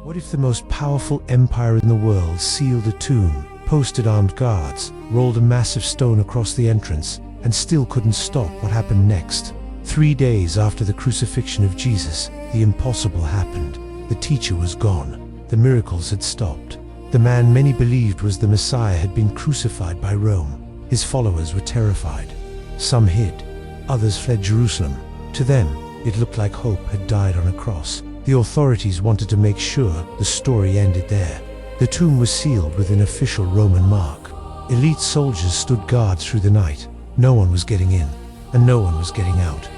What if the most powerful empire in the world sealed a tomb, posted armed guards, rolled a massive stone across the entrance, and still couldn't stop what happened next? 3 days after the crucifixion of Jesus, the impossible happened. The teacher was gone. The miracles had stopped. The man many believed was the Messiah had been crucified by Rome. His followers were terrified. Some hid. Others fled Jerusalem. To them, it looked like hope had died on a cross. The authorities wanted to make sure the story ended there. The tomb was sealed with an official Roman mark. Elite soldiers stood guard through the night. No one was getting in, and no one was getting out.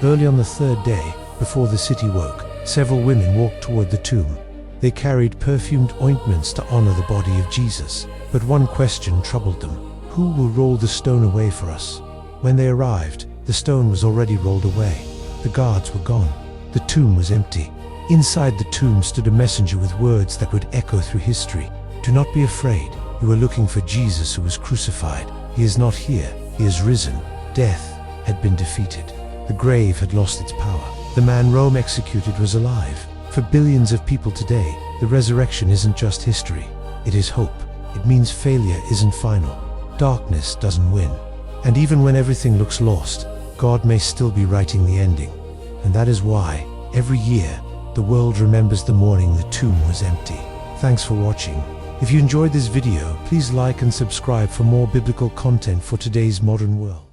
Early on the third day, before the city woke, several women walked toward the tomb. They carried perfumed ointments to honor the body of Jesus. But one question troubled them. Who will roll the stone away for us? When they arrived, the stone was already rolled away. The guards were gone. The tomb was empty. Inside the tomb stood a messenger with words that would echo through history. Do not be afraid. You are looking for Jesus who was crucified. He is not here. He is risen. Death had been defeated. The grave had lost its power. The man Rome executed was alive. For billions of people today, the resurrection isn't just history. It is hope. It means failure isn't final. Darkness doesn't win. And even when everything looks lost, God may still be writing the ending. And that is why, every year, the world remembers the morning the tomb was empty. Thanks for watching. If you enjoyed this video, please like and subscribe for more biblical content for today's modern world.